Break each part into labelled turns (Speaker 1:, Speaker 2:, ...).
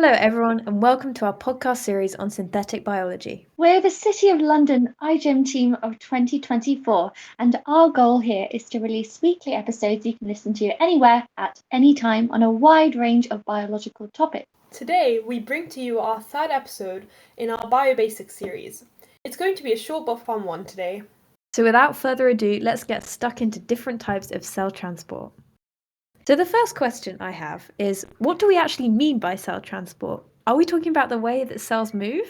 Speaker 1: Hello, everyone, and welcome to our podcast series on synthetic biology.
Speaker 2: We're the City of London iGEM team of 2024, and our goal here is to release weekly episodes you can listen to anywhere, at any time, on a wide range of biological topics.
Speaker 3: Today, we bring to you our third episode in our BioBasics series. It's going to be a short but fun one today.
Speaker 1: So without further ado, let's get stuck into different types of cell transport. So the first question I have is, what do we actually mean by cell transport? Are we talking about the way that cells move?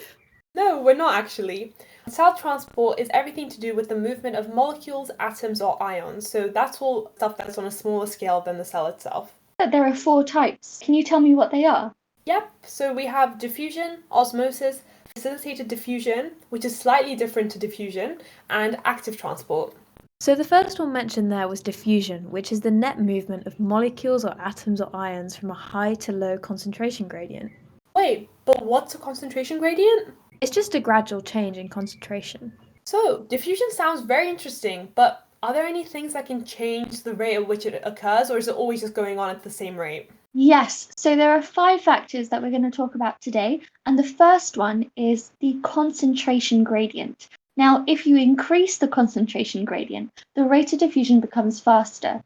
Speaker 3: No, we're not actually. Cell transport is everything to do with the movement of molecules, atoms, or ions. So that's all stuff that's on a smaller scale than the cell itself.
Speaker 2: There are 4 types. Can you tell me what they are?
Speaker 3: Yep, so we have diffusion, osmosis, facilitated diffusion, which is slightly different to diffusion, and active transport.
Speaker 1: So the first one mentioned there was diffusion, which is the net movement of molecules or atoms or ions from a high to low concentration gradient.
Speaker 3: Wait, but what's a concentration gradient?
Speaker 1: It's just a gradual change in concentration.
Speaker 3: So, diffusion sounds very interesting, but are there any things that can change the rate at which it occurs, or is it always just going on at the same rate?
Speaker 2: Yes, so there are 5 factors that we're going to talk about today, and the first one is the concentration gradient. Now, if you increase the concentration gradient, the rate of diffusion becomes faster.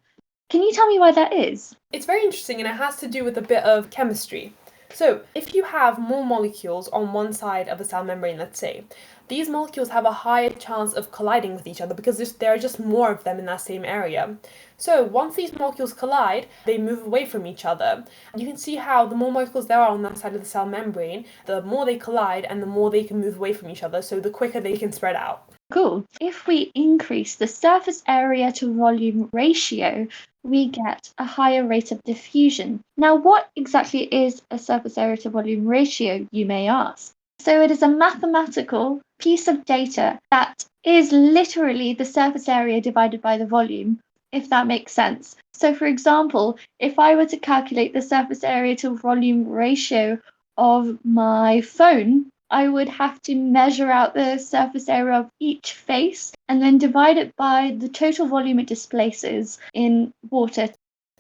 Speaker 2: Can you tell me why that is?
Speaker 3: It's very interesting and it has to do with a bit of chemistry. So, if you have more molecules on one side of a cell membrane, let's say, these molecules have a higher chance of colliding with each other because there are just more of them in that same area. So, once these molecules collide, they move away from each other. And you can see how the more molecules there are on that side of the cell membrane, the more they collide and the more they can move away from each other, so the quicker they can spread out.
Speaker 2: Cool. If we increase the surface area to volume ratio, we get a higher rate of diffusion. Now, what exactly is a surface area to volume ratio, you may ask? So it is a mathematical piece of data that is literally the surface area divided by the volume, if that makes sense. So, for example, if I were to calculate the surface area to volume ratio of my phone, I would have to measure out the surface area of each face and then divide it by the total volume it displaces in water.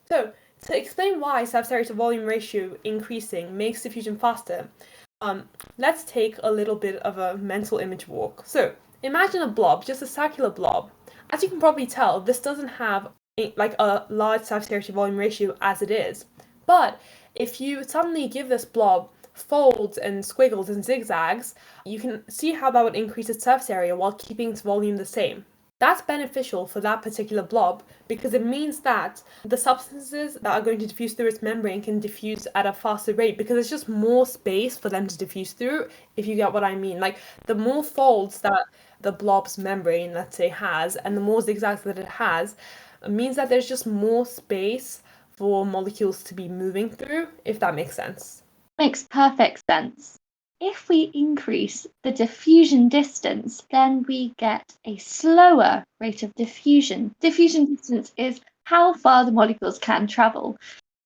Speaker 3: So, to explain why surface area to volume ratio increasing makes diffusion faster, let's take a little bit of a mental image walk. So, imagine a blob, just a circular blob. As you can probably tell, this doesn't have a large surface area to volume ratio as it is. But if you suddenly give this blob folds and squiggles and zigzags, you can see how that would increase its surface area while keeping its volume the same. That's beneficial for that particular blob because it means that the substances that are going to diffuse through its membrane can diffuse at a faster rate because there's just more space for them to diffuse through, if you get what I mean. Like, the more folds that the blob's membrane, let's say, has, and the more zigzags that it has, means that there's just more space for molecules to be moving through, if that makes sense.
Speaker 2: Makes perfect sense. If we increase the diffusion distance, then we get a slower rate of diffusion. Diffusion distance is how far the molecules can travel.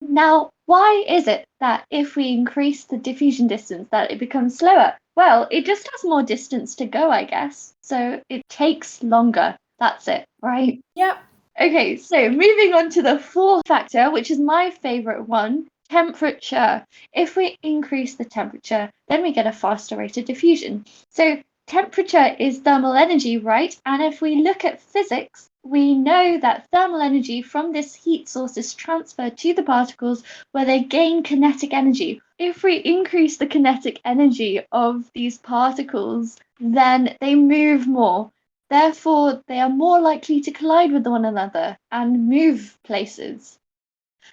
Speaker 2: Now, why is it that if we increase the diffusion distance that it becomes slower? Well, it just has more distance to go, I guess. So it takes longer. That's it, right?
Speaker 3: Yeah.
Speaker 2: Okay, so moving on to the 4th factor, which is my favorite one. Temperature. If we increase the temperature, then we get a faster rate of diffusion. So temperature is thermal energy, right? And if we look at physics, we know that thermal energy from this heat source is transferred to the particles where they gain kinetic energy. If we increase the kinetic energy of these particles, then they move more. Therefore, they are more likely to collide with one another and move places.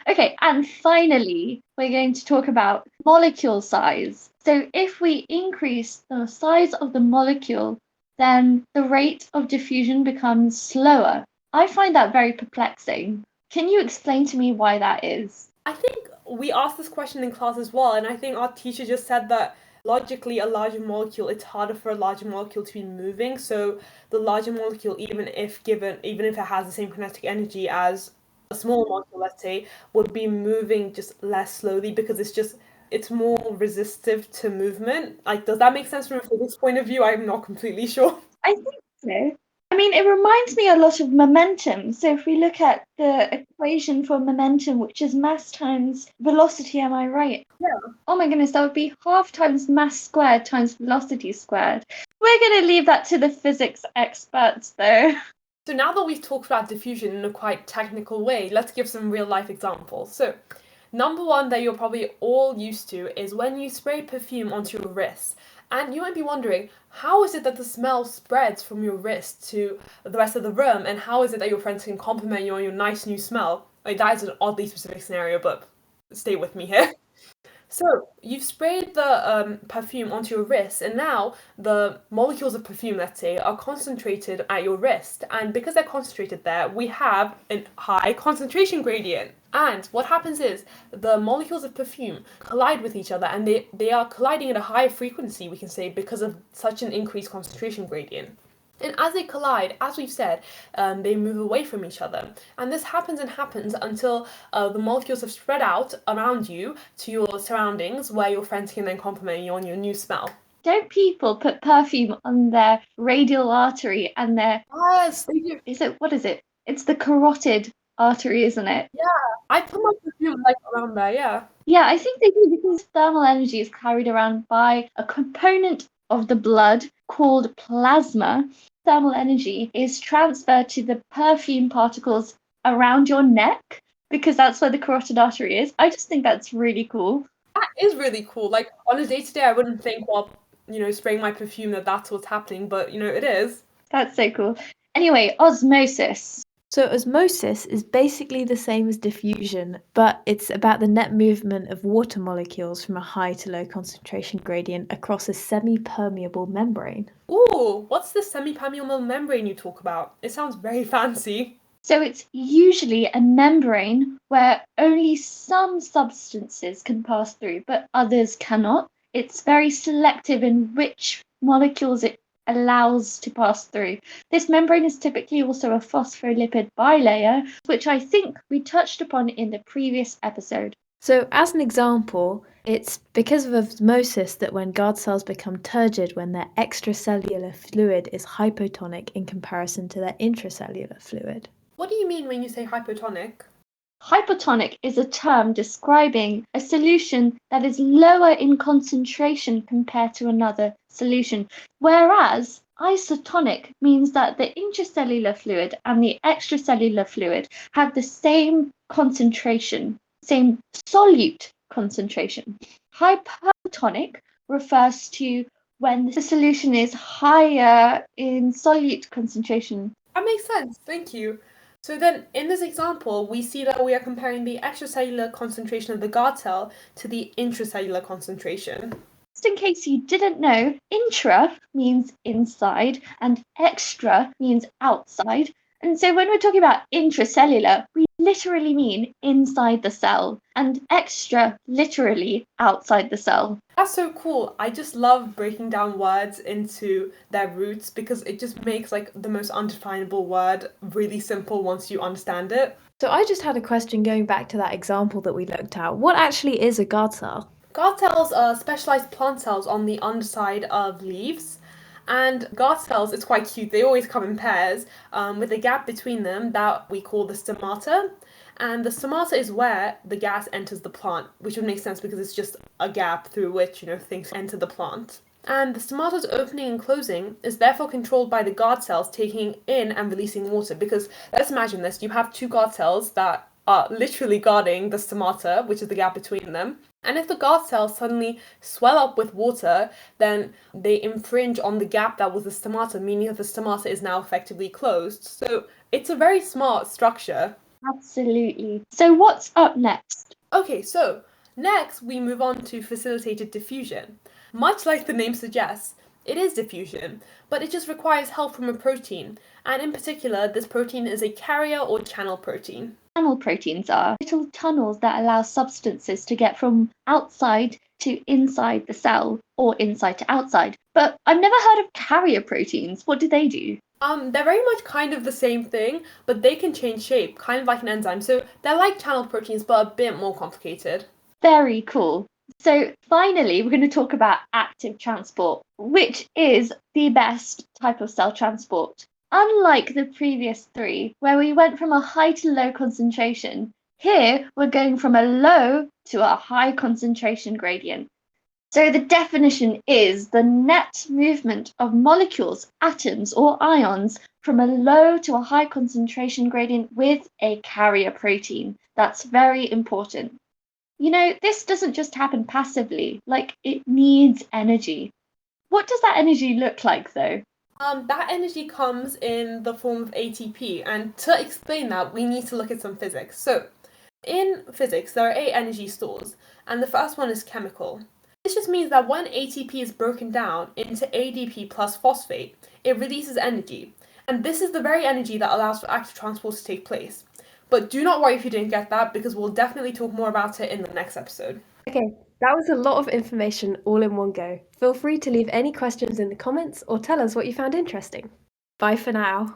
Speaker 2: Okay, and finally, we're going to talk about molecule size. So if we increase the size of the molecule, then the rate of diffusion becomes slower. I find that very perplexing. Can you explain to me why that is?
Speaker 3: I think we asked this question in class as well, and I think our teacher just said that logically a larger molecule, it's harder for a larger molecule to be moving, so the larger molecule, even if it has the same kinetic energy as a smaller molecule, let's say, would be moving just less slowly because it's more resistive to movement. Like, does that make sense from a physics point of view? I'm not completely sure.
Speaker 2: I think so. I mean, it reminds me a lot of momentum. So if we look at the equation for momentum, which is mass times velocity, am I right?
Speaker 3: Yeah.
Speaker 2: Oh my goodness, that would be half times mass squared times velocity squared. We're going to leave that to the physics experts, though.
Speaker 3: So now that we've talked about diffusion in a quite technical way, let's give some real life examples. So, number one that you're probably all used to is when you spray perfume onto your wrist. And you might be wondering, how is it that the smell spreads from your wrist to the rest of the room? And how is it that your friends can compliment you on your nice new smell? Like, that is an oddly specific scenario, but stay with me here. So you've sprayed the perfume onto your wrist, and now the molecules of perfume, let's say, are concentrated at your wrist. And because they're concentrated there, we have a high concentration gradient. And what happens is the molecules of perfume collide with each other, and they are colliding at a higher frequency, we can say, because of such an increased concentration gradient. And as they collide, as we've said, they move away from each other. And this happens and happens until the molecules have spread out around you to your surroundings, where your friends can then compliment you on your new smell.
Speaker 2: Don't people put perfume on their radial artery and their...
Speaker 3: Yes, they do.
Speaker 2: What is it? It's the carotid artery, isn't it?
Speaker 3: Yeah, I put my perfume like around there, yeah.
Speaker 2: Yeah, I think they do because thermal energy is carried around by a component of the blood called plasma. Thermal energy is transferred to the perfume particles around your neck because that's where the carotid artery is. I just think that's really cool.
Speaker 3: That is really cool. Like, on a day-to-day, I wouldn't think, well, spraying my perfume that's what's happening, but, it is.
Speaker 2: That's so cool. Anyway, osmosis.
Speaker 1: So osmosis is basically the same as diffusion, but it's about the net movement of water molecules from a high to low concentration gradient across a semi-permeable membrane.
Speaker 3: Ooh, what's the semi-permeable membrane you talk about? It sounds very fancy.
Speaker 2: So it's usually a membrane where only some substances can pass through, but others cannot. It's very selective in which molecules it allows to pass through. This membrane is typically also a phospholipid bilayer, which I think we touched upon in the previous episode.
Speaker 1: So as an example, it's because of osmosis that when guard cells become turgid when their extracellular fluid is hypotonic in comparison to their intracellular fluid.
Speaker 3: What do you mean when you say hypotonic?
Speaker 2: Hypotonic is a term describing a solution that is lower in concentration compared to another solution, whereas isotonic means that the intracellular fluid and the extracellular fluid have the same concentration, same solute concentration. Hypertonic refers to when the solution is higher in solute concentration.
Speaker 3: That makes sense, thank you. So then, in this example, we see that we are comparing the extracellular concentration of the guard cell to the intracellular concentration.
Speaker 2: Just in case you didn't know, intra means inside and extra means outside. And so when we're talking about intracellular, we literally mean inside the cell, and extra literally outside the cell.
Speaker 3: That's so cool. I just love breaking down words into their roots because it just makes like the most undefinable word really simple once you understand it.
Speaker 1: So I just had a question going back to that example that we looked at. What actually is a guard cell?
Speaker 3: Guard cells are specialized plant cells on the underside of leaves. And guard cells, it's quite cute. They always come in pairs with a gap between them that we call the stomata. And the stomata is where the gas enters the plant, which would make sense because it's just a gap through which, things enter the plant. And the stomata's opening and closing is therefore controlled by the guard cells taking in and releasing water. Because let's imagine this, you have two guard cells that are literally guarding the stomata, which is the gap between them. And if the guard cells suddenly swell up with water, then they infringe on the gap that was the stomata, meaning that the stomata is now effectively closed. So it's a very smart structure.
Speaker 2: Absolutely. So what's up next?
Speaker 3: Okay, so next we move on to facilitated diffusion. Much like the name suggests, it is diffusion, but it just requires help from a protein. And in particular, this protein is a carrier or channel protein.
Speaker 2: Channel proteins are little tunnels that allow substances to get from outside to inside the cell or inside to outside. But I've never heard of carrier proteins. What do they do?
Speaker 3: They're very much kind of the same thing, but they can change shape, kind of like an enzyme. So they're like channel proteins, but a bit more complicated.
Speaker 2: Very cool. So finally, we're going to talk about active transport, which is the best type of cell transport. unlike the previous three, where we went from a high to low concentration, here we're going from a low to a high concentration gradient. So the definition is the net movement of molecules, atoms, or ions from a low to a high concentration gradient with a carrier protein. That's very important. This doesn't just happen passively, like it needs energy. What does that energy look like, though?
Speaker 3: That energy comes in the form of ATP, and to explain that, we need to look at some physics. So, in physics, there are 8 energy stores, and the first one is chemical. This just means that when ATP is broken down into ADP plus phosphate, it releases energy. And this is the very energy that allows for active transport to take place. But do not worry if you didn't get that, because we'll definitely talk more about it in the next episode.
Speaker 1: Okay, that was a lot of information all in one go. Feel free to leave any questions in the comments or tell us what you found interesting. Bye for now.